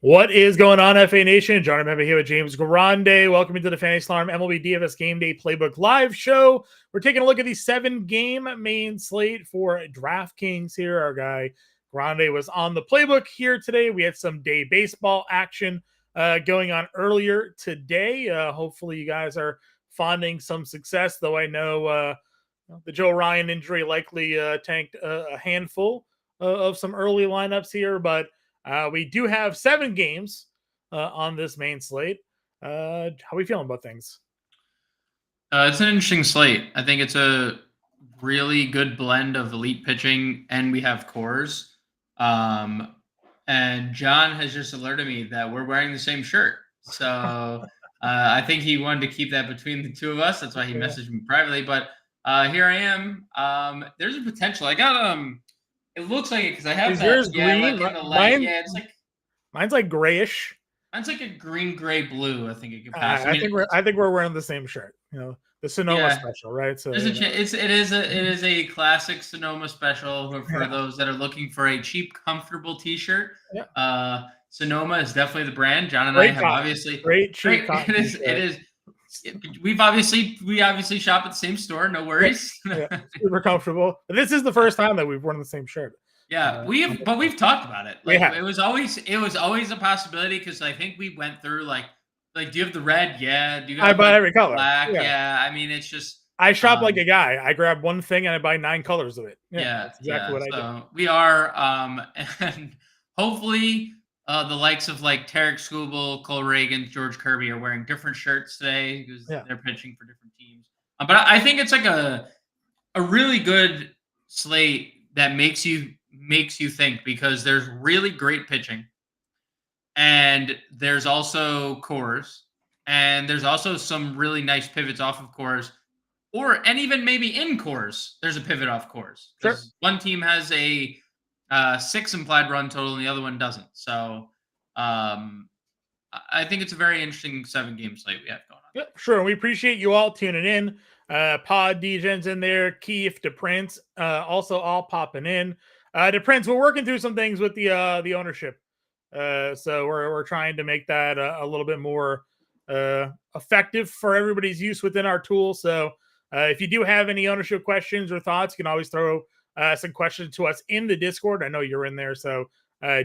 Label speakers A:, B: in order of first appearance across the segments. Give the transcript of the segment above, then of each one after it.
A: What is going on, FA Nation? John Impemba here with James Grande. Welcome to the Fantasy Alarm MLB DFS Game Day Playbook Live Show. We're taking a look at the 7-game main slate for DraftKings here. Our guy Grande was on the playbook here today. We had some day baseball action going on earlier today. Hopefully you guys are finding some success, though I know the Joe Ryan injury likely tanked a handful of some early lineups here, but we do have 7 games on this main slate. How are we feeling about things?
B: It's an interesting slate. I think it's a really good blend of elite pitching, and we have cores. And John has just alerted me that we're wearing the same shirt. So I think he wanted to keep that between the two of us. That's why he messaged me privately. But here I am. There's a potential. I got it looks like it because I have
A: Is
B: that.
A: Yours
B: yeah,
A: green?
B: like in the light.
A: Mine,
B: yeah, it's like
A: mine's like grayish.
B: mine's like a green, gray, blue. I think it could pass.
A: I think we're wearing the same shirt. You know, the Sonoma special, right? So
B: there's it is a classic Sonoma special for those that are looking for a cheap, comfortable T-shirt.
A: Yeah.
B: Sonoma is definitely the brand. John and
A: Great
B: I have
A: cotton.
B: obviously
A: great cheap cotton.
B: It is. We obviously shop at the same store. No worries.
A: Yeah, super comfortable. But this is the first time that we've worn the same shirt.
B: Yeah, we've talked about it. Like
A: have.
B: it was always a possibility because I think we went through like do you have the red? Yeah. Do you have
A: I buy every color.
B: Black? Yeah. I mean, it's just
A: I shop like a guy. I grab one thing and I buy 9 colors of it.
B: That's exactly
A: what I do.
B: We are, and hopefully the likes of like Tarek Skubal, Cole Reagan, George Kirby are wearing different shirts today because they're pitching for different teams. But I think it's like a really good slate that makes you think because there's really great pitching, and there's also cores, and there's also some really nice pivots off of cores. And even maybe in cores, there's a pivot off cores.
A: Sure.
B: One team has a 6 implied run total and the other one doesn't. So I think it's a very interesting 7-game slate we have going on.
A: Yeah, sure. And we appreciate you all tuning in. Pod DJ's in there. Keith, DePrince, also all popping in. DePrince, we're working through some things with the ownership. So we're trying to make that a little bit more effective for everybody's use within our tool. So if you do have any ownership questions or thoughts, you can always throw some questions to us in the Discord. I know you're in there, so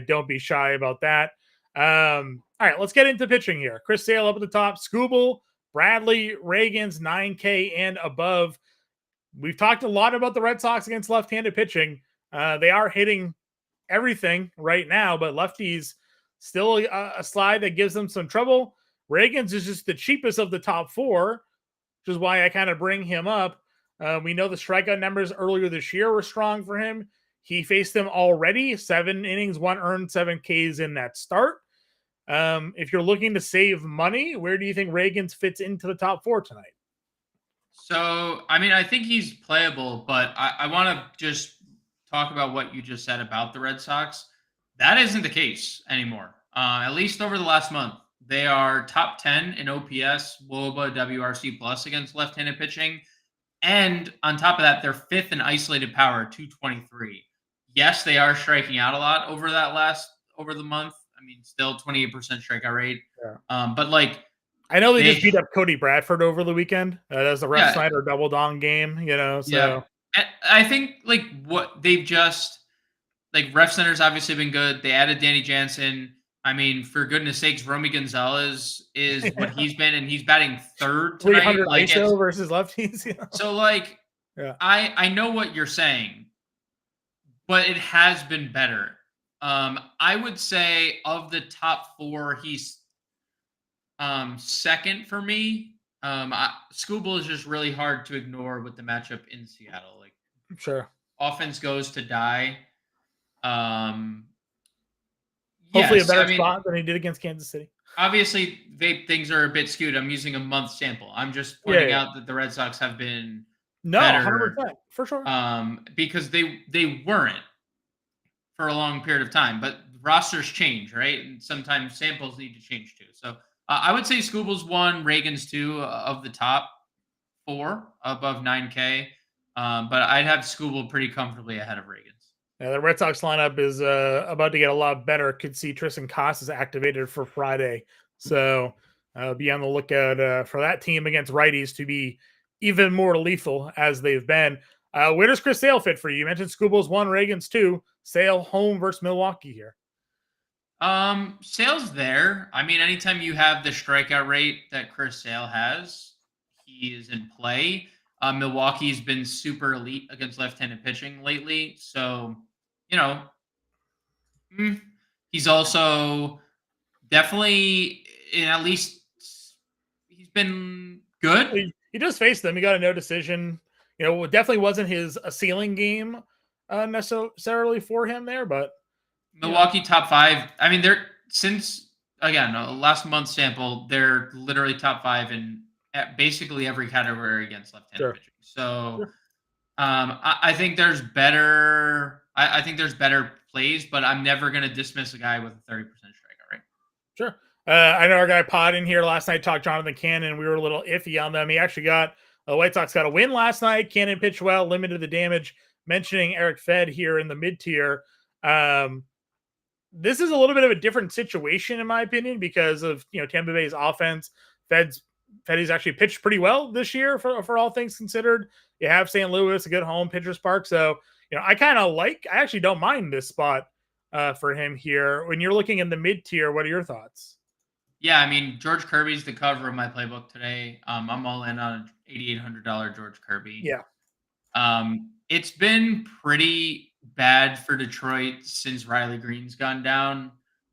A: don't be shy about that. All right, let's get into pitching here. Chris Sale up at the top. Skubal, Bradley, Reagan's 9K and above. We've talked a lot about the Red Sox against left-handed pitching. They are hitting everything right now, but lefties still a slide that gives them some trouble. Reagan's is just the cheapest of the top 4, which is why I kind of bring him up. We know the strikeout numbers earlier this year were strong for him. He faced them already, 7 innings, 1 earned, 7 Ks in that start. If you're looking to save money, where do you think Reagan's fits into the top 4 tonight?
B: So, I mean, I think he's playable, but I want to just talk about what you just said about the Red Sox. That isn't the case anymore. At least over the last month. They are top 10 in OPS, WOBA, WRC plus against left-handed pitching. And on top of that, they're 5th in isolated power, 223. Yes, they are striking out a lot over the month. I mean, still 28% strikeout rate. Yeah. But like,
A: I know they just beat up Cody Bradford over the weekend. That was the Ref Snyder double dong game, So
B: yeah. I think like what they've just Ref Center's obviously been good. They added Danny Jansen. I mean, for goodness sakes, Romy Gonzalez is what he's been, and he's batting 3rd tonight.
A: 300 ISO versus lefties.
B: So, I know what you're saying, but it has been better. I would say of the top 4, he's 2nd for me. Skubal is just really hard to ignore with the matchup in Seattle.
A: Sure,
B: offense goes to die.
A: Hopefully a better spot than he did against Kansas City.
B: Obviously, things are a bit skewed. I'm using a month sample. I'm just pointing out that the Red Sox have been better,
A: 100%, for sure.
B: Because they weren't for a long period of time. But rosters change, right? And sometimes samples need to change too. So I would say Skubal's 1, Reagan's 2 of the top 4 above 9K. But I'd have Skubal pretty comfortably ahead of Reagan's.
A: Yeah, the Red Sox lineup is about to get a lot better. Could see Tristan Casas activated for Friday, so be on the lookout for that team against righties to be even more lethal as they've been. Where does Chris Sale fit for you? You mentioned Skubal's 1, Reagan's 2. Sale home versus Milwaukee here.
B: Sale's there. I mean, anytime you have the strikeout rate that Chris Sale has, he is in play. Milwaukee's been super elite against left-handed pitching lately, so you know, he's also definitely at least he's been good.
A: He just faced them. He got a no decision. You know, it definitely wasn't a ceiling game necessarily for him there, but
B: Milwaukee top 5. I mean, they're since again last month's sample, they're literally top 5 in basically every category against left-handed pitching. So,
A: sure.
B: I think there's better. I think there's better plays, but I'm never going to dismiss a guy with a 30% strikeout rate.
A: Sure. I know our guy Pod in here last night talked Jonathan Cannon. We were a little iffy on them. He actually got White Sox got a win last night. Cannon pitched well, limited the damage. Mentioning Eric Fed here in the mid tier. This is a little bit of a different situation in my opinion because of Tampa Bay's offense. Feddy's actually pitched pretty well this year for all things considered. You have St. Louis, a good home, Pitchers Park. So I actually don't mind this spot for him here. When you're looking in the mid tier, what are your thoughts?
B: Yeah, I mean, George Kirby's the cover of my playbook today. I'm all in on $8,800 George Kirby.
A: Yeah.
B: It's been pretty bad for Detroit since Riley Green's gone down.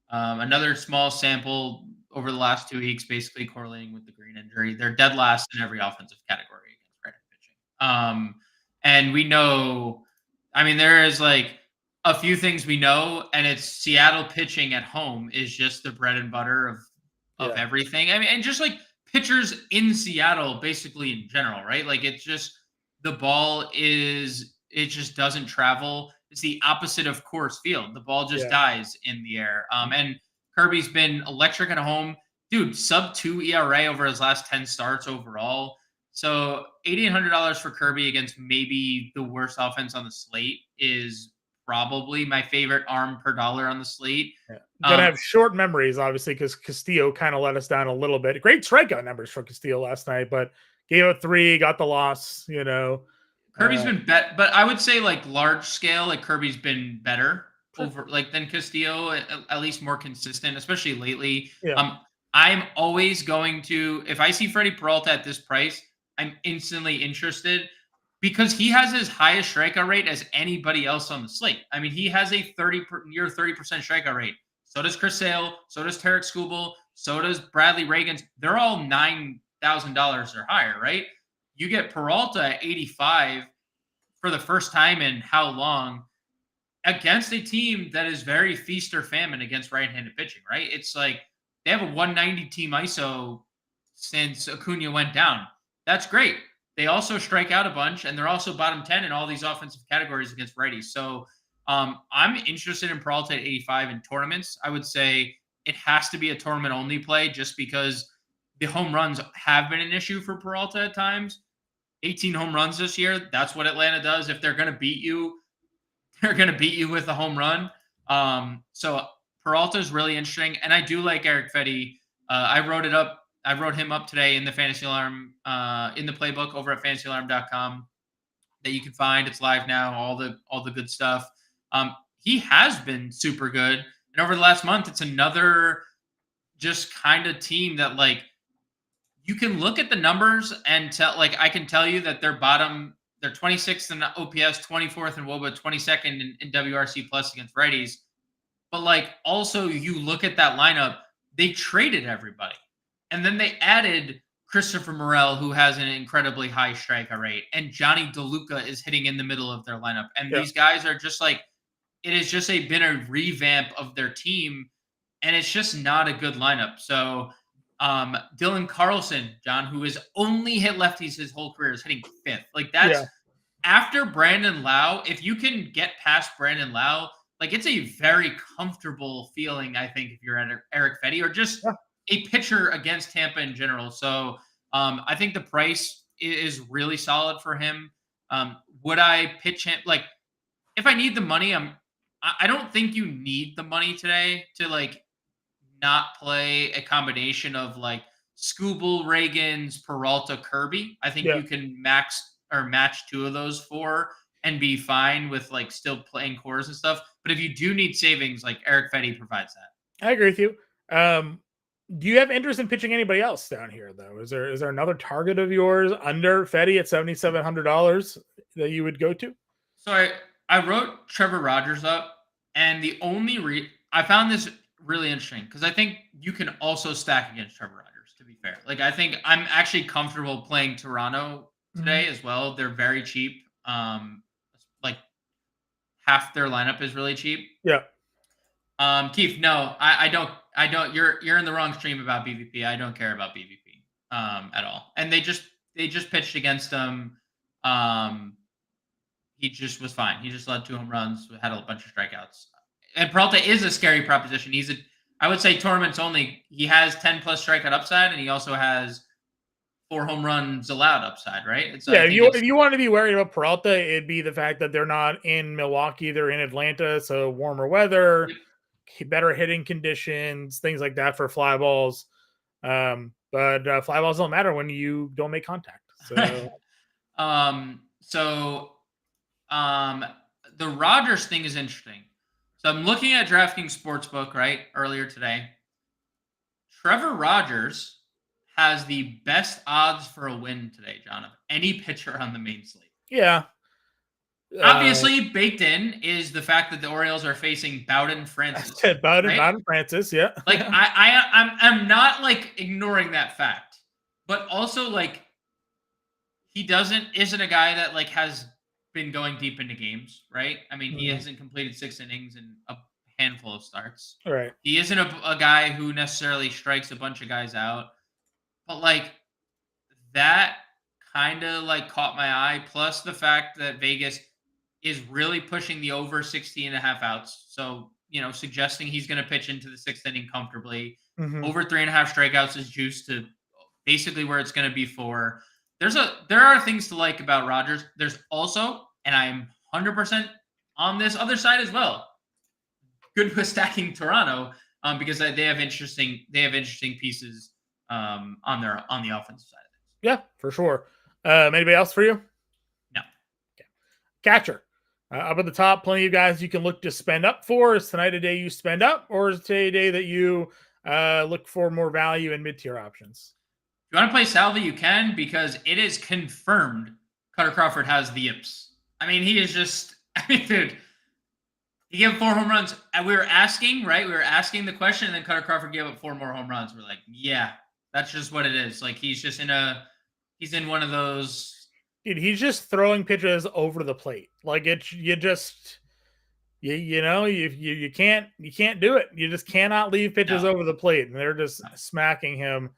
B: Another small sample over the last 2 weeks, basically correlating with the Green injury. They're dead last in every offensive category against right-handed pitching. And we know, I mean, there is like a few things we know, and it's Seattle pitching at home is just the bread and butter of everything. I mean, and just like pitchers in Seattle, basically in general, right? Like it's just the ball it just doesn't travel. It's the opposite of Coors Field. The ball just dies in the air. And Kirby's been electric at home. Dude, sub-2 ERA over his last 10 starts overall. So $8,800 for Kirby against maybe the worst offense on the slate is probably my favorite arm per dollar on the slate.
A: Yeah. Gonna have short memories, obviously, because Castillo kind of let us down a little bit. Great strikeout numbers for Castillo last night, but gave up 3, got the loss.
B: Kirby's been better, but I would say like large scale, like Kirby's been better over like than Castillo, at least more consistent, especially lately.
A: Yeah.
B: I'm always going to, if I see Freddie Peralta at this price, I'm instantly interested because he has his highest strikeout rate as anybody else on the slate. I mean, he has a near 30% strikeout rate. So does Chris Sale. So does Tarek Skubal. So does Bradley Reagan. They're all $9,000 or higher, right? You get Peralta at 85 for the first time in how long against a team that is very feast or famine against right-handed pitching, right? It's like they have a 190 team ISO since Acuna went down. That's great. They also strike out a bunch, and they're also bottom 10 in all these offensive categories against righties. So I'm interested in Peralta at 85 in tournaments. I would say it has to be a tournament-only play just because the home runs have been an issue for Peralta at times. 18 home runs this year. That's what Atlanta does. If they're going to beat you, they're going to beat you with a home run. So Peralta is really interesting. And I do like Eric Fedde. I wrote him up today in the Fantasy Alarm, in the playbook over at fantasyalarm.com that you can find. It's live now, all the good stuff. He has been super good. And over the last month, it's another just kind of team that like, you can look at the numbers and tell, like, I can tell you that they're 26th in OPS, 24th in WOBA, 22nd in WRC plus against righties. But like, also you look at that lineup, they traded everybody. And then they added Christopher Morel, who has an incredibly high strikeout rate. And Johnny DeLuca is hitting in the middle of their lineup. And these guys are just like, it has just been a revamp of their team. And it's just not a good lineup. So Dylan Carlson, John, who has only hit lefties his whole career, is hitting 5th. Like that's after Brandon Lau. If you can get past Brandon Lau, like it's a very comfortable feeling, I think, if you're at Eric Fedde or just a pitcher against Tampa in general. So I think the price is really solid for him. Would I pitch him? Like if I need the money, I don't think you need the money today to like not play a combination of like Scooble, Reagan's, Peralta, Kirby. I think
A: Yeah,
B: you can max or match two of those four and be fine with like still playing cores and stuff. But if you do need savings, like Eric Fetty provides that.
A: I agree with you. Do you have interest in pitching anybody else down here, though? Is there another target of yours under Fetty at $7,700 that you would go to?
B: So I wrote Trevor Rogers up, and the only I found this really interesting because I think you can also stack against Trevor Rogers. To be fair, like I think I'm actually comfortable playing Toronto today as well. They're very cheap. Like half their lineup is really cheap.
A: Yeah.
B: Keith, no, I don't. You're in the wrong stream about BVP. I don't care about BVP at all. And they just pitched against him. He just was fine. He just led 2 home runs, had a bunch of strikeouts. And Peralta is a scary proposition. I would say tournaments only. He has 10 plus strikeout upside, and he also has 4 home runs allowed upside, right?
A: If you want to be worried about Peralta, it'd be the fact that they're not in Milwaukee, they're in Atlanta, so warmer weather, better hitting conditions, things like that for fly balls. But fly balls don't matter when you don't make contact.
B: So the Rogers thing is interesting. So I'm looking at DraftKings Sportsbook, right, earlier today. Trevor Rogers has the best odds for a win today, John, of any pitcher on the main slate.
A: Yeah.
B: Obviously, baked in is the fact that the Orioles are facing Bowden Francis.
A: Bowden Francis, yeah.
B: Like I'm not like ignoring that fact, but also like he isn't a guy that like has been going deep into games, right? I mean, he hasn't completed 6 innings in a handful of starts.
A: Right.
B: He isn't a guy who necessarily strikes a bunch of guys out, but like that kind of like caught my eye. Plus the fact that Vegas is really pushing the over 60.5 outs. So, suggesting he's going to pitch into the 6th inning comfortably. Over 3.5 strikeouts is juice to basically where it's going to be for. There are things to like about Rogers. There's also, and I'm 100% on this other side as well, good with stacking Toronto because they have interesting pieces on the offensive side of things.
A: Yeah, for sure. Anybody else for you?
B: No.
A: Okay. Catcher. Up at the top, plenty of guys you can look to spend up for. Is tonight a day you spend up, or is today a day that you look for more value in mid-tier options?
B: If you want to play Salvi, you can, because it is confirmed Cutter Crawford has the yips. I mean, he is just, dude, he gave up 4 home runs. And we were asking, right? We were asking the question, and then Cutter Crawford gave up 4 more home runs. We're like, yeah, that's just what it is. Like, he's in one of those.
A: Dude, he's just throwing pitches over the plate. Like you can't do it. You just cannot leave pitches over the plate, and they're just smacking him.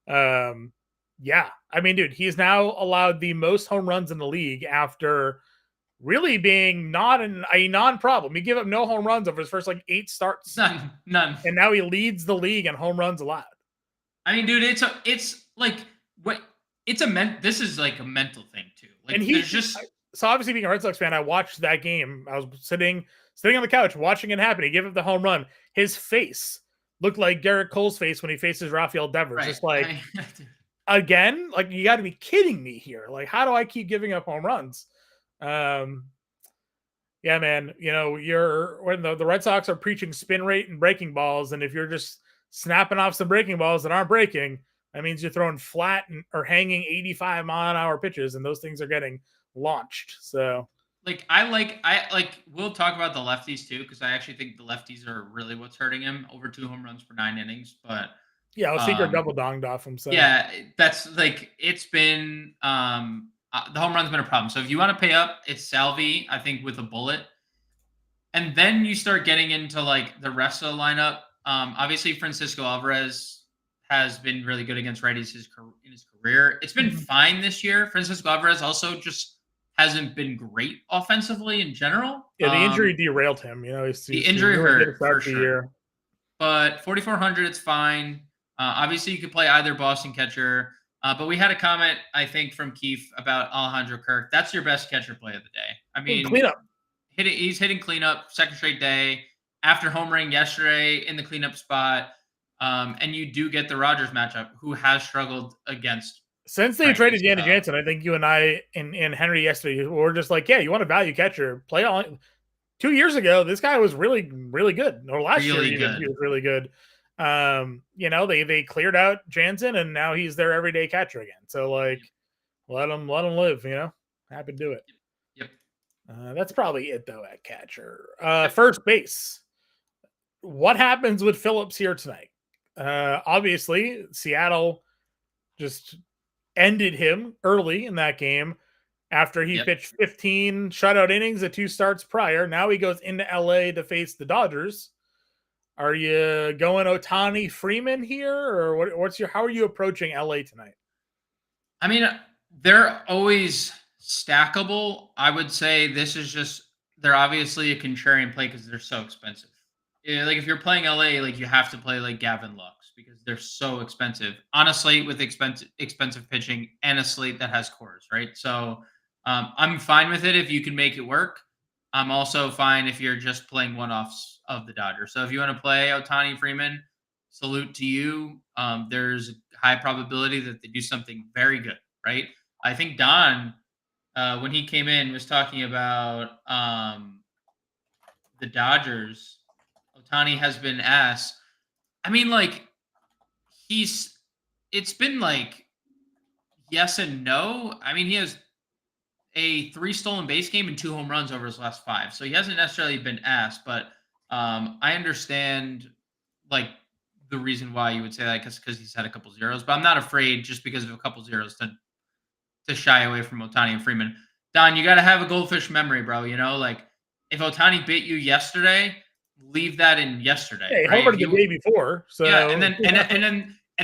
A: Yeah. I mean, dude, he's now allowed the most home runs in the league after really being not a non-problem. He gave up no home runs over his first 8 starts.
B: None.
A: And now he leads the league in home runs allowed.
B: I mean, dude, this is like a mental thing too. Like,
A: and he's just so obviously being a Red Sox fan, I watched that game. I was sitting on the couch watching it happen. He gave up the home run. His face looked like Garrett Cole's face when he faces Rafael Devers. Right. Just like again, like you got to be kidding me here. Like, how do I keep giving up home runs? Yeah, man. When the Red Sox are preaching spin rate and breaking balls, and if you're just snapping off some breaking balls that aren't breaking, that means you're throwing flat or hanging 85 mile an hour pitches, and those things are getting launched. So,
B: we'll talk about the lefties too, because I actually think the lefties are really what's hurting him. Over 2 home runs for 9 innings, but
A: yeah, Secret double donged off him. So
B: yeah, that's it's been the home run's been a problem. So if you want to pay up, it's Salvi, I think, with a bullet, and then you start getting into the rest of the lineup. Obviously, Francisco Alvarez has been really good against righties in his career. It's been fine this year. Francisco Alvarez also just hasn't been great offensively in general.
A: Yeah, the injury derailed him.
B: The injury hurt for sure. But 4,400, it's fine. Obviously, you could play either Boston catcher. But we had a comment, I think, from Keith about Alejandro Kirk. That's your best catcher play of the day. I mean,
A: cleanup.
B: He's hitting cleanup second straight day after homering yesterday in the cleanup spot. And you do get the Rogers matchup, who has struggled against
A: Since they traded Danny Jansen, I think you and I and Henry yesterday were just like, yeah, you want a value catcher, play on. 2 years ago, this guy was really, really good. Or last year, even, he was really good. They cleared out Jansen, and now he's their everyday catcher again. So, like, let him live. Happy to do it.
B: Yep.
A: That's probably it though at catcher. First base. What happens with Phillips here tonight? Obviously, Seattle just ended him early in that game after he pitched 15 shutout innings at 2 starts prior. Now he goes into LA to face the Dodgers. Are you going Ohtani Freeman here, or how are you approaching LA tonight?
B: I mean, they're always stackable. I would say they're obviously a contrarian play because they're so expensive. Yeah, like if you're playing LA, like you have to play like Gavin Lux because they're so expensive on a slate with expensive pitching and a slate that has cores, right? So I'm fine with it if you can make it work. I'm also fine if you're just playing one-offs of the Dodgers. So if you want to play Ohtani Freeman, salute to you. There's a high probability that they do something very good, right? I think Don, when he came in, was talking about the Dodgers. Ohtani has been asked. I mean, like, it's been like yes and no. I mean, he has a 3 stolen base game and 2 home runs over his last 5. So he hasn't necessarily been asked, but I understand like the reason why you would say that because he's had a couple zeros, but I'm not afraid just because of a couple zeros to shy away from Ohtani and Freeman. Don, you got to have a goldfish memory, bro. Like if Ohtani bit you yesterday, leave that in yesterday.
A: Yeah, right? The day before. So
B: yeah, and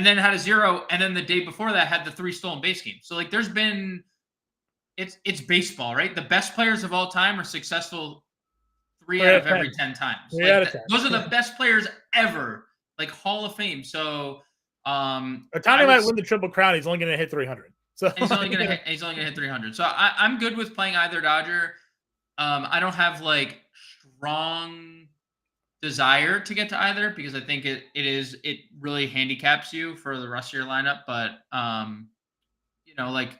B: then had a 0, and then the day before that had the 3 stolen base games. So like there's been it's baseball, right? The best players of all time are successful 3 out of every 10 times. Like, those are the best players ever, like Hall of Fame. So
A: Ohtani might win the Triple Crown. He's only going to hit 300. So
B: he's only going to hit 300. So I'm good with playing either Dodger. I don't have like strong desire to get to either because I think it really handicaps you for the rest of your lineup. But like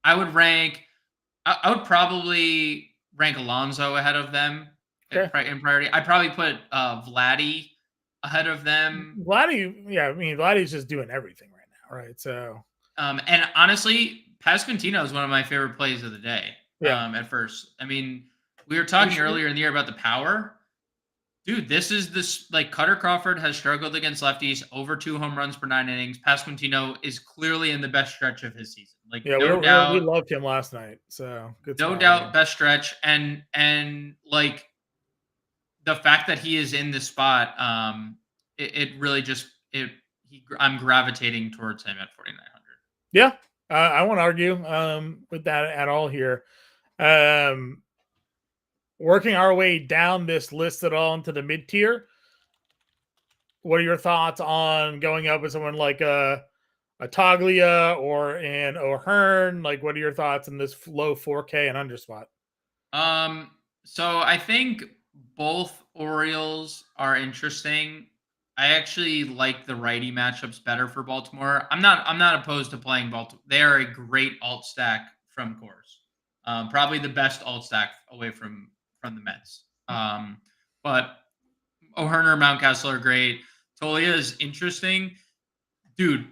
B: I would probably rank Alonso ahead of them in priority. I'd probably put Vladdy ahead of them.
A: Vladdy's just doing everything right now, right? So
B: and honestly, Pasquantino is one of my favorite plays of the day. At first. I mean, we were talking earlier in the year about the power. Dude, like Cutter Crawford has struggled against lefties, over 2 home runs per 9 innings. Pasquantino is clearly in the best stretch of his season. Like no doubt,
A: we loved him last night. So
B: good. No doubt, best stretch, and like the fact that he is in this spot, it really just I'm gravitating towards him at 4,900.
A: Yeah, I won't argue with that at all here. Working our way down this list at all into the mid tier. What are your thoughts on going up with someone like a Toglia or an O'Hearn? Like, what are your thoughts in this low 4K and under spot?
B: So I think both Orioles are interesting. I actually like the righty matchups better for Baltimore. I'm not opposed to playing Baltimore. They are a great alt stack from Coors. Probably the best alt stack away from the Mets. But O'Hearn or Mountcastle are great. Toglia is interesting. Dude,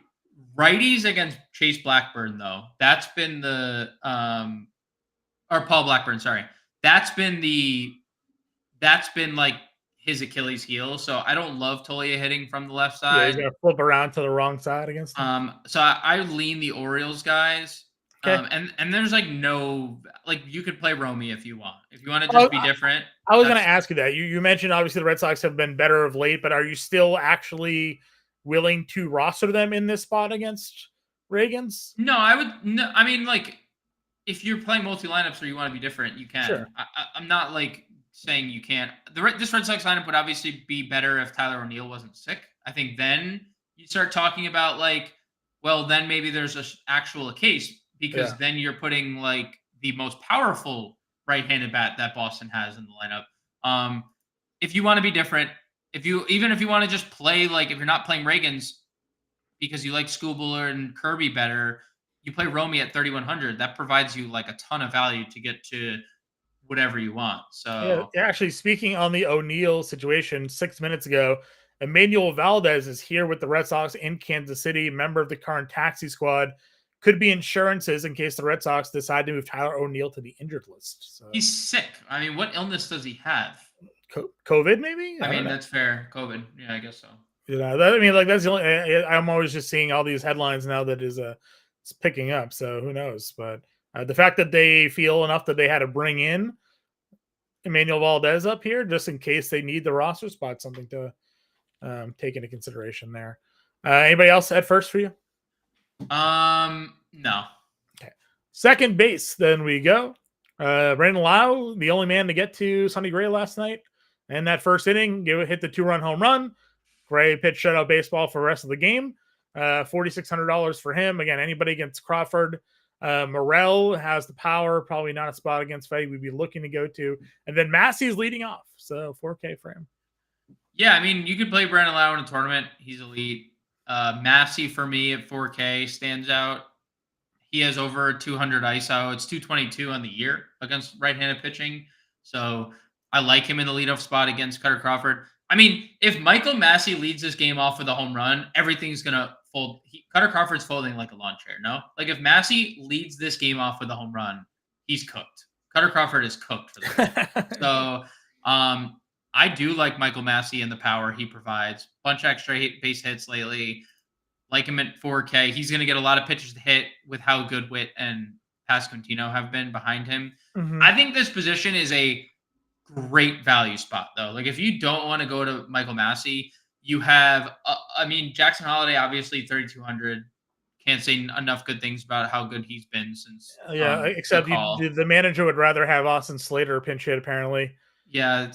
B: righties against Chase Blackburn, though. That's been the or Paul Blackburn, sorry. That's been like his Achilles heel. So I don't love Toglia hitting from the left side.
A: Yeah, he's gonna flip around to the wrong side against him.
B: So I lean the Orioles guys. And there's like no, like you could play Romy if you want. If you want to just be different.
A: I was going to ask you that. You mentioned obviously the Red Sox have been better of late, but are you still actually willing to roster them in this spot against Reagan's?
B: No, I would. No, I mean, like if you're playing multi lineups or you want to be different, you can.
A: Sure.
B: I'm not like saying you can't. This Red Sox lineup would obviously be better if Tyler O'Neill wasn't sick. I think then you start talking about like, well, then maybe there's an actual case. Because then you're putting like the most powerful right-handed bat that Boston has in the lineup. If you want to be different, even if you want to just play, like if you're not playing Reagans because you like Skubal and Kirby better, you play Romy at 3,100. That provides you like a ton of value to get to whatever you want. So
A: yeah, actually, speaking on the O'Neill situation 6 minutes ago, Emmanuel Valdez is here with the Red Sox in Kansas City, member of the current taxi squad. Could be insurances in case the Red Sox decide to move Tyler O'Neill to the injured list. So.
B: He's sick. I mean, what illness does he have?
A: COVID, maybe?
B: I mean, that's fair. COVID. Yeah, I guess so.
A: I mean, like that's the only. I'm always just seeing all these headlines now that it's picking up. So who knows? But the fact that they feel enough that they had to bring in Emmanuel Valdez up here just in case they need the roster spot, something to take into consideration there. Anybody else at first for you?
B: No.
A: Okay. Second base, then we go. Brandon Lau, the only man to get to Sonny Gray last night. And that first inning, hit the 2-run home run. Gray pitched shutout baseball for the rest of the game. $4,600 for him. Again, anybody against Crawford. Morel has the power. Probably not a spot against Fetty we'd be looking to go to. And then Massey's leading off. So 4K for him.
B: Yeah, I mean, you could play Brandon Lau in a tournament. He's elite. Massey for me at 4K stands out. He has over 200 ISO. It's 222 on the year against right-handed pitching. So I like him in the leadoff spot against Cutter Crawford. I mean, if Michael Massey leads this game off with a home run, everything's going to fold. Cutter Crawford's folding like a lawn chair, no? Like if Massey leads this game off with a home run, he's cooked. Cutter Crawford is cooked for the So I do like Michael Massey and the power he provides. Bunch of extra base hits lately. Like him at 4K. He's going to get a lot of pitches to hit with how good Witt and Pasquantino have been behind him. Mm-hmm. I think this position is a great value spot, though. Like, if you don't want to go to Michael Massey, you have, Jackson Holiday, obviously 3,200. Can't say enough good things about how good he's been since.
A: Except the manager would rather have Austin Slater pinch hit, apparently.
B: Yeah.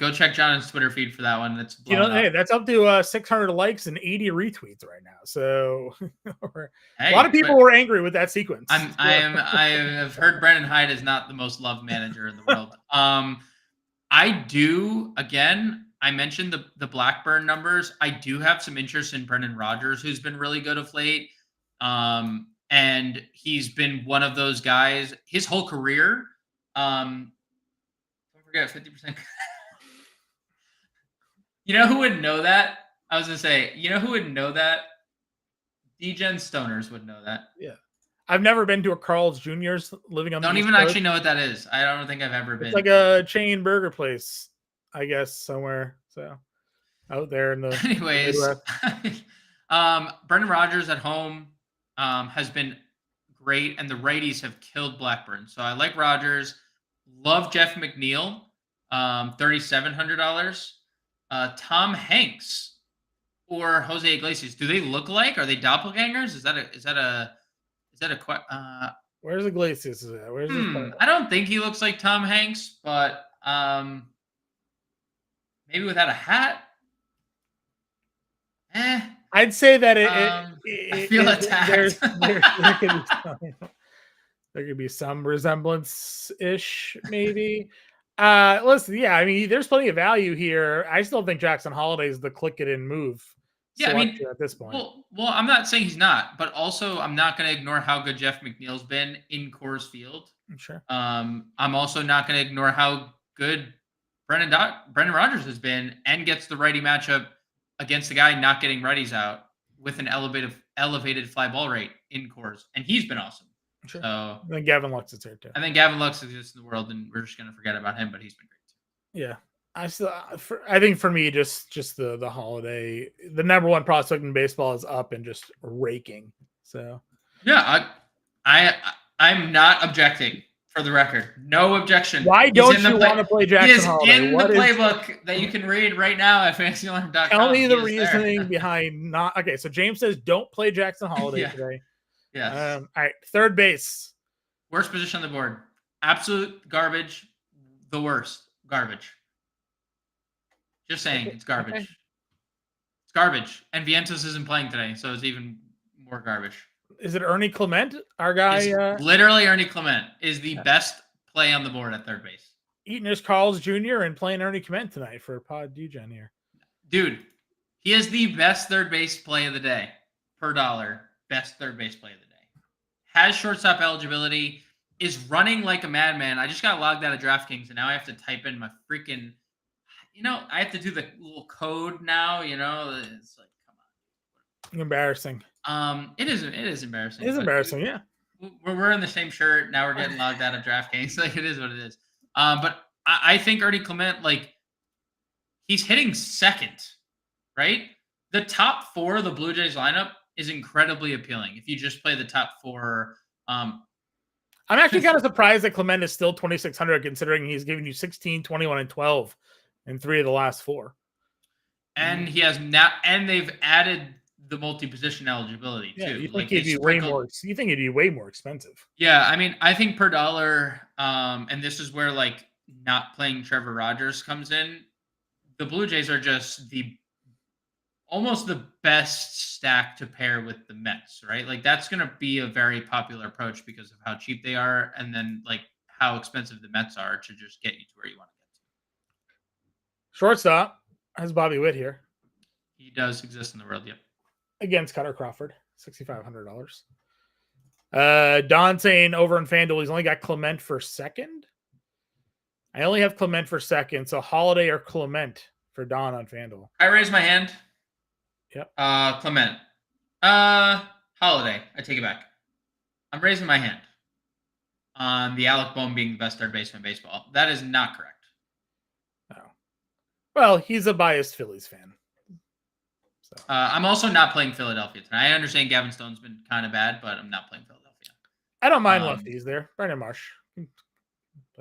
B: Go check John's Twitter feed for that one. That's
A: hey, that's up to 600 likes and 80 retweets right now. So a lot of people were angry with that sequence.
B: I have heard Brendan Hyde is not the most loved manager in the world. I mentioned the Blackburn numbers. I do have some interest in Brendan Rodgers, who's been really good of late. And he's been one of those guys his whole career. Forget 50%. You know who would know that? I was gonna say, you know who would know that? D-Gen Stoners would know that.
A: Yeah. I've never been to a Carl's Jr.'s living on
B: the East Coast. Don't even actually know what that is. I don't think I've ever been.
A: It's like a chain burger place, I guess, somewhere. So out there in the
B: anyways. Brendan Rodgers at home has been great, and the righties have killed Blackburn. So I like Rodgers. Love Jeff McNeil, $3,700. Tom Hanks or Jose Iglesias. Do they look like? Are they doppelgangers? Is that a
A: Where's Iglesias at? Where's
B: I don't think he looks like Tom Hanks, but maybe without a hat.
A: I'd say that
B: I feel attacked.
A: There could be some resemblance-ish, maybe. Listen, yeah, I mean, there's plenty of value here. I still think Jackson Holiday is the click-it-in move.
B: Yeah, I mean,
A: at this point.
B: Well, I'm not saying he's not, but also I'm not going to ignore how good Jeff McNeil's been in Coors Field.
A: Sure. I'm
B: also not going to ignore how good Brendan Rodgers has been and gets the righty matchup against the guy not getting righties out with an elevated fly ball rate in Coors, and he's been awesome.
A: Sure.
B: So
A: I think Gavin Lux is there too.
B: I think Gavin Lux exists in the world, and we're just going to forget about him, but he's been great too.
A: Yeah. I think for me, just the Holiday, the number one prospect in baseball is up and just raking. So
B: yeah, I'm not objecting, for the record. No objection.
A: Why don't you want to play Jackson Holiday?
B: He is in the playbook that you can read right now at FantasyAlarm.com.
A: Tell me the reasoning behind not. Okay, so James says don't play Jackson Holiday today.
B: Yeah.
A: All right, third base.
B: Worst position on the board. Absolute garbage. The worst. Garbage. Just saying, it's garbage. Okay. It's garbage. And Vientos isn't playing today, so it's even more garbage.
A: Is it Ernie Clement, our guy?
B: Literally, Ernie Clement is the best play on the board at third base.
A: Eating his Carl's Jr. and playing Ernie Clement tonight for Pod Degen here.
B: Dude, he is the best third base play of the day per dollar. Best third base play of the day. Has shortstop eligibility. Is running like a madman. I just got logged out of DraftKings, and now I have to type in my freaking. I have to do the little code now. It's like, come on.
A: Embarrassing.
B: It is embarrassing.
A: It is embarrassing. Yeah.
B: We're wearing the same shirt. Now we're getting logged out of DraftKings. Like, it is what it is. But I think Ernie Clement, like, he's hitting second, right? The top 4 of the Blue Jays lineup is incredibly appealing. If you just play the top 4, I'm
A: actually kind of surprised that Clement is still 2,600, considering he's giving you 16, 21, and 12 in 3 of the last 4.
B: And he has now, and they've added the multi-position eligibility too.
A: You think he'd be way more? You think it'd be way more expensive?
B: Yeah, I mean, I think per dollar, and this is where like not playing Trevor Rogers comes in. The Blue Jays are just almost the best stack to pair with the Mets, right? Like, that's going to be a very popular approach because of how cheap they are, and then like how expensive the Mets are to just get you to where you want to get to.
A: Shortstop has Bobby Witt here.
B: He does exist in the world, yep.
A: Against Cutter Crawford, $6,500. Don saying over in FanDuel, he's only got Clement for second. I only have Clement for second, so Holiday or Clement for Don on FanDuel.
B: I raise my hand.
A: Yep.
B: Clement. Holiday. I take it back. I'm raising my hand on the Alec Bohm being the best third baseman in baseball. That is not correct.
A: Oh. Well, he's a biased Phillies fan. So.
B: I'm also not playing Philadelphia tonight. I understand Gavin Stone's been kind of bad, but I'm not playing Philadelphia.
A: I don't mind lefties there. Brandon Marsh.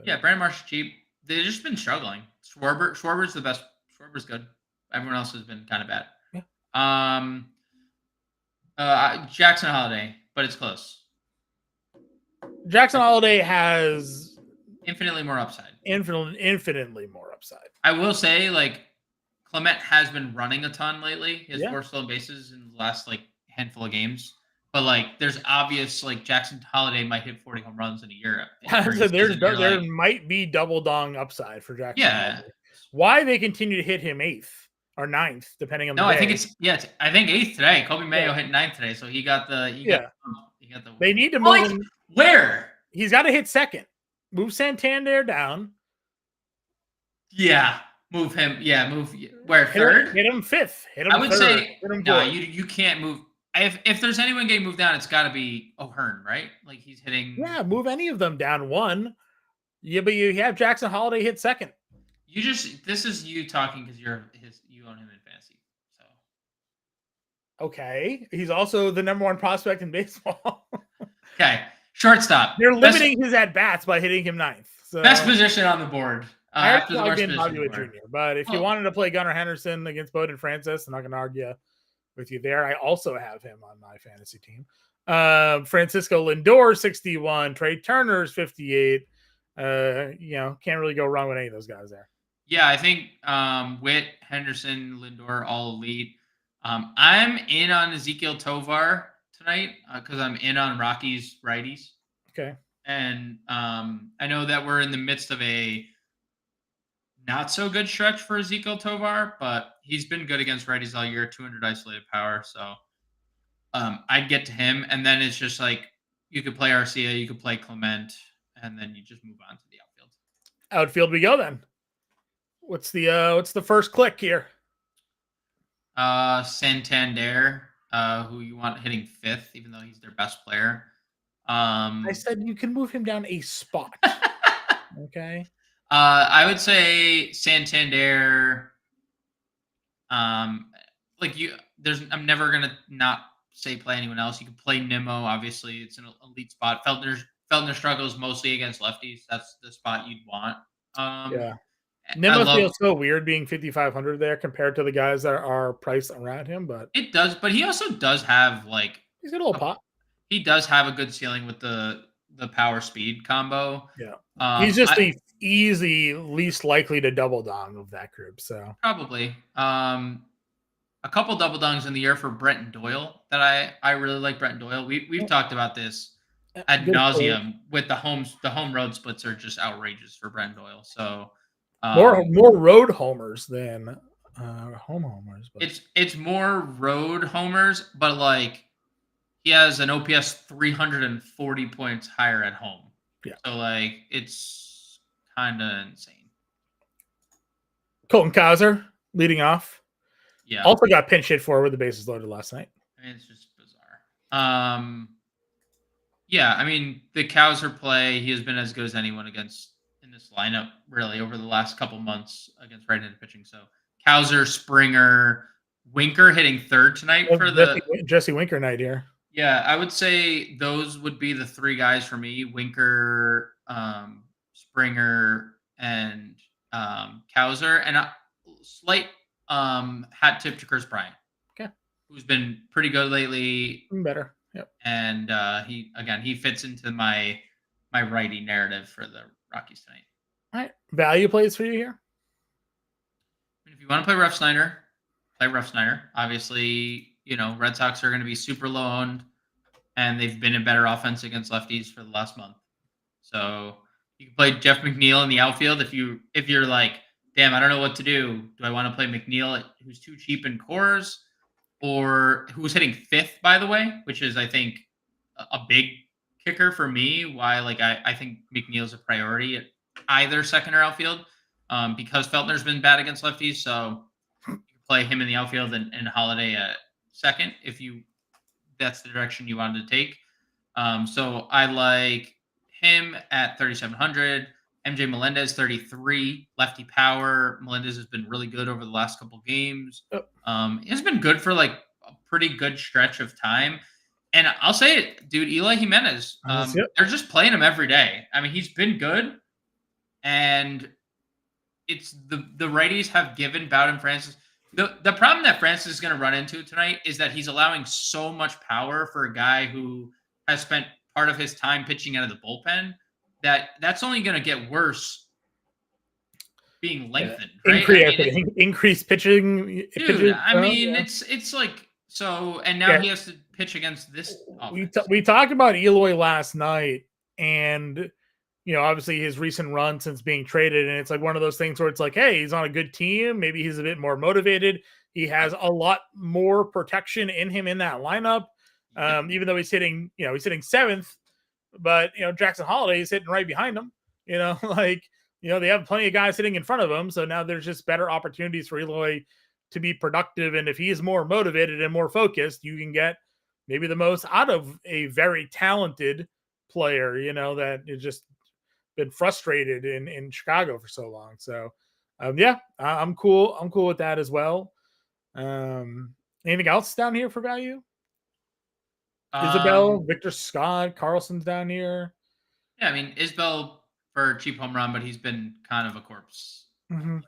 B: Yeah, Brandon Marsh is cheap. They've just been struggling. Schwarber's the best. Schwarber's good. Everyone else has been kind of bad.
A: Yeah.
B: Jackson Holiday, but it's close.
A: Jackson Holiday has
B: infinitely more upside.
A: Infinitely more upside.
B: I will say, like, Clement has been running a ton lately. He has 4 stolen bases in the last like handful of games. But like, there's obvious like Jackson Holiday might hit 40 home runs in a year.
A: So there might be double dong upside for Jackson.
B: Yeah.
A: Holiday. Why they continue to hit him 8th or 9th, depending on the day.
B: I think I think 8th today. Kobe Mayo hit 9th today, so he got the
A: They need to move him.
B: Where?
A: He's got to hit second. Move Santander down.
B: Yeah. Move him. Yeah, move where third?
A: Hit him 5th. Hit him.
B: I would
A: third.
B: say no. You can't move. If there's anyone getting moved down, it's got to be O'Hearn, right? Like, he's hitting.
A: Yeah, move any of them down 1. Yeah, but you have Jackson Holiday hit second.
B: This is you talking because you own him in fantasy. So.
A: Okay, he's also the number 1 prospect in baseball.
B: Okay, shortstop.
A: They're limiting his at bats by hitting him 9th. So.
B: Best position on the board.
A: After the worst position Jr. But if you wanted to play Gunnar Henderson against Bowden Francis, I'm not going to argue with you there. I also have him on my fantasy team. Francisco Lindor 61, Trey Turner's 58. Can't really go wrong with any of those guys there.
B: Yeah, I think Witt, Henderson, Lindor, all elite. I'm in on Ezekiel Tovar tonight because I'm in on Rockies righties.
A: Okay.
B: And I know that we're in the midst of a not so good stretch for Ezekiel Tovar, but he's been good against righties all year, 200 isolated power. So I'd get to him. And then it's just like, you could play Arcia, you could play Clement, and then you just move on to the outfield.
A: Outfield we go then. What's the first click here?
B: Santander, who you want hitting 5th, even though he's their best player.
A: I said you can move him down a spot. Okay.
B: I would say Santander. I'm never gonna not say play anyone else. You could play Nimmo. Obviously, it's an elite spot. Feltner struggles mostly against lefties. That's the spot you'd want.
A: Yeah. Nimmo feels so weird being 5,500 there compared to the guys that are priced around him, but
B: it does. But he also does have
A: he's got a little pop.
B: He does have a good ceiling with the power speed combo.
A: Yeah, he's just the easy least likely to double dong of that group. So
B: probably a couple double dongs in the year for Brenton Doyle that I really like. Brenton Doyle. We've talked about this. ad
A: Good play.
B: nauseum with the home road splits are just outrageous for Brent Doyle. So
A: More road homers than home homers. But
B: it's more road homers, but like he has an OPS 340 points higher at home.
A: yeah,
B: So like it's kind of insane.
A: Colton Cowser leading off.
B: Yeah.
A: Also got pinch hit for with the bases loaded last night.
B: I mean, it's just bizarre. Yeah, I mean, the Cowser play, he has been as good as anyone against in this lineup, really, over the last couple months against right-handed pitching. So Cowser, Springer, Winker hitting third tonight for the
A: Jesse Winker night here.
B: Yeah, I would say those would be the three guys for me: Winker, Springer, and Cowser, and a slight hat tip to Chris Bryant.
A: Okay,
B: who's been pretty good lately.
A: Better. Yep.
B: And he fits into my righty narrative for the Rockies tonight.
A: All right, value plays for you here.
B: I mean, if you want to play Rough Snyder, play Rough Snyder. Obviously, Red Sox are going to be super low owned, and they've been a better offense against lefties for the last month. So you can play Jeff McNeil in the outfield if you're like, damn, I don't know what to do. Do I want to play McNeil, who's too cheap in cores, or who's hitting fifth, by the way, which is, I think, a big kicker for me. Why, I think McNeil's a priority at either second or outfield, because Feltner's been bad against lefties. So you can play him in the outfield and Holiday at second if that's the direction you wanted to take. So I like him at 3,700. MJ Melendez, 33, lefty power. Melendez has been really good over the last couple games. It's been good for like a pretty good stretch of time. And I'll say it, dude, Eli Jimenez, they're just playing him every day. I mean, he's been good. And it's the righties have given Bowden Francis. The problem that Francis is going to run into tonight is that he's allowing so much power for a guy who has spent part of his time pitching out of the bullpen that's only going to get worse being lengthened, right?
A: Increased pitching.
B: Dude, I mean, it's like so, and now he has to pitch against this.
A: We talked about Eloy last night, and obviously his recent run since being traded, and it's like one of those things where it's like, hey, he's on a good team. Maybe he's a bit more motivated. He has a lot more protection in him in that lineup, even though he's hitting seventh. But Jackson Holiday is hitting right behind him. They have plenty of guys sitting in front of him. So now there's just better opportunities for Eloy to be productive. And if he is more motivated and more focused, you can get maybe the most out of a very talented player, that is just been frustrated in Chicago for so long. So I'm cool. I'm cool with that as well. Anything else down here for value? Isabel, Victor Scott, Carlson's down here.
B: Yeah, I mean, Isbell for a cheap home run, but he's been kind of a corpse. Yeah,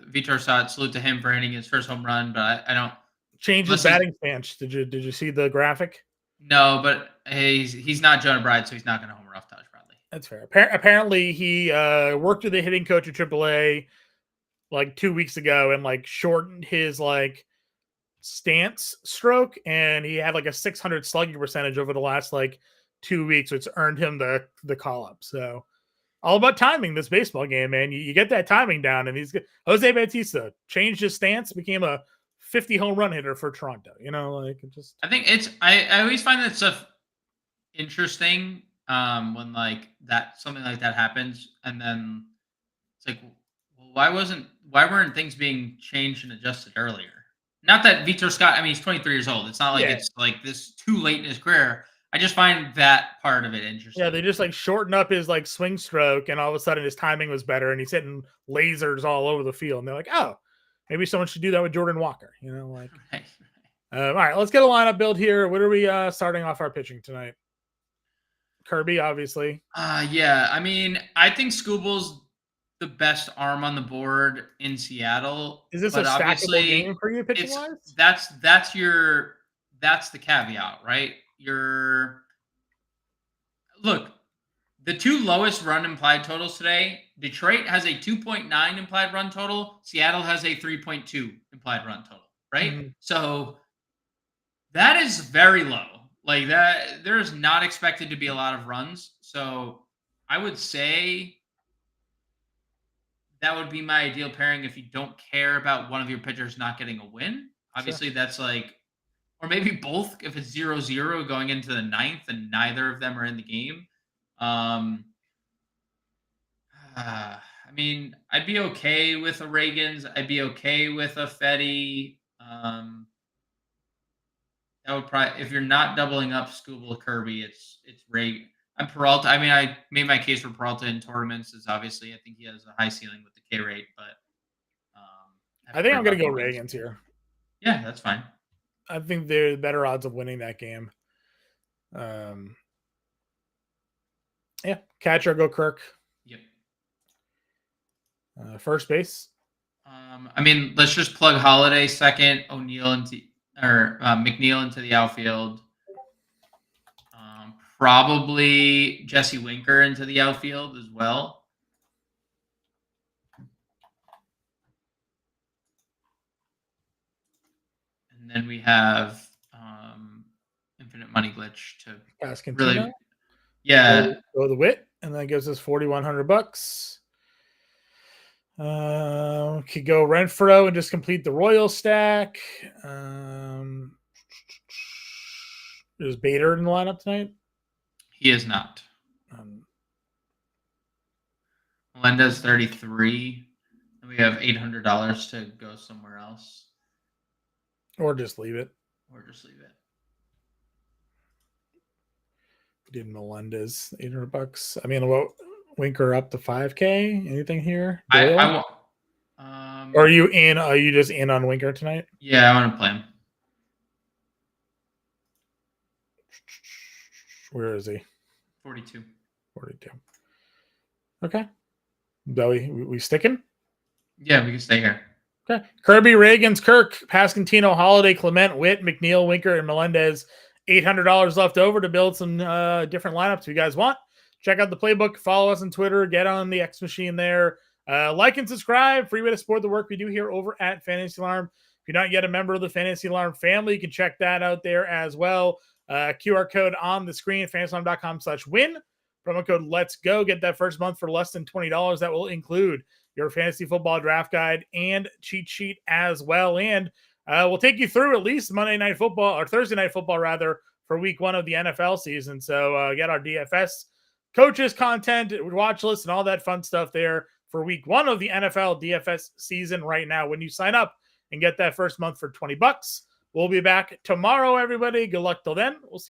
B: Vitor Scott, salute to him for hitting his first home run, but I don't
A: change his batting stance. Did you see the graphic?
B: No, but he's not Jonah Bride, so he's not going to homer off Taj Bradley.
A: That's fair. Apparently, he worked with the hitting coach at AAA like 2 weeks ago and shortened his stance stroke, and he had a 600 slugging percentage over the last 2 weeks, which earned him the call up. So all about timing this baseball game, man. You get that timing down, and he's good. Jose Bautista changed his stance, became a 50 home run hitter for Toronto.
B: I think I always find that stuff interesting when something like that happens, and then it's like, well, why weren't things being changed and adjusted earlier? Not that Vitor Scott, I mean, he's 23 years old. It's not like it's like this too late in his career. I just find that part of it interesting.
A: Yeah, they just shorten up his swing stroke, and all of a sudden his timing was better, and he's hitting lasers all over the field. And they're like, oh, maybe someone should do that with Jordan Walker. Right. All right, let's get a lineup build here. What are we starting off our pitching tonight? Kirby, obviously.
B: Yeah, I mean, I think Scooble's the best arm on the board in Seattle.
A: Is this a stackable game for you pitching wise?
B: That's the caveat, right? Look, the two lowest run implied totals today, Detroit has a 2.9 implied run total, Seattle has a 3.2 implied run total, right? Mm-hmm. So that is very low. Like that, there's not expected to be a lot of runs. So I would say that would be my ideal pairing if you don't care about one of your pitchers not getting a win. Obviously, that's like, or maybe both if it's 0-0 going into the ninth and neither of them are in the game. I mean, I'd be okay with a Reagans. I'd be okay with a Fetty. That would probably, if you're not doubling up Scooble Kirby, it's Ray. I'm Peralta. I mean, I made my case for Peralta in tournaments. Is obviously I think he has a high ceiling with the K rate, but
A: I think I'm gonna go Reagans here.
B: Yeah, that's fine.
A: I think they're better odds of winning that game. Yeah, catcher go Kirk.
B: Yep.
A: First base.
B: I mean, let's just plug Holiday second, O'Neill into McNeil into the outfield. Probably Jesse Winker into the outfield as well. And then we have Infinite Money Glitch to really, yeah,
A: go the Wit, and that gives us $4,100. Could go Renfro and just complete the Royal stack. Is Bader in the lineup tonight?
B: He is not. Melendez 33. And we have $800 to go somewhere else.
A: Or just leave it. Did Melendez $800? I mean, what, Winker up to $5K? Anything here?
B: Or
A: are you in? Are you just in on Winker tonight?
B: Yeah, I want to play him.
A: Where is he?
B: 42.
A: Okay. Belly, we sticking?
B: Yeah, we can stay here.
A: Okay. Kirby, Reagans, Kirk, Pascantino, Holiday, Clement, Witt, McNeil, Winker, and Melendez. $800 left over to build some different lineups if you guys want. Check out the playbook. Follow us on Twitter. Get on the X machine there. Like and subscribe. Free way to support the work we do here over at Fantasy Alarm. If you're not yet a member of the Fantasy Alarm family, you can check that out there as well. QR code on the screen, fantasyalarm.com/win. Promo code Let's Go. Get that first month for less than $20. That will include your fantasy football draft guide and cheat sheet as well. And we'll take you through at least Monday Night Football, or Thursday Night Football rather, for week 1 of the NFL season. So get our DFS coaches content, watch list, and all that fun stuff there for week 1 of the NFL DFS season right now when you sign up and get that first month for $20. We'll be back tomorrow, everybody. Good luck till then. We'll see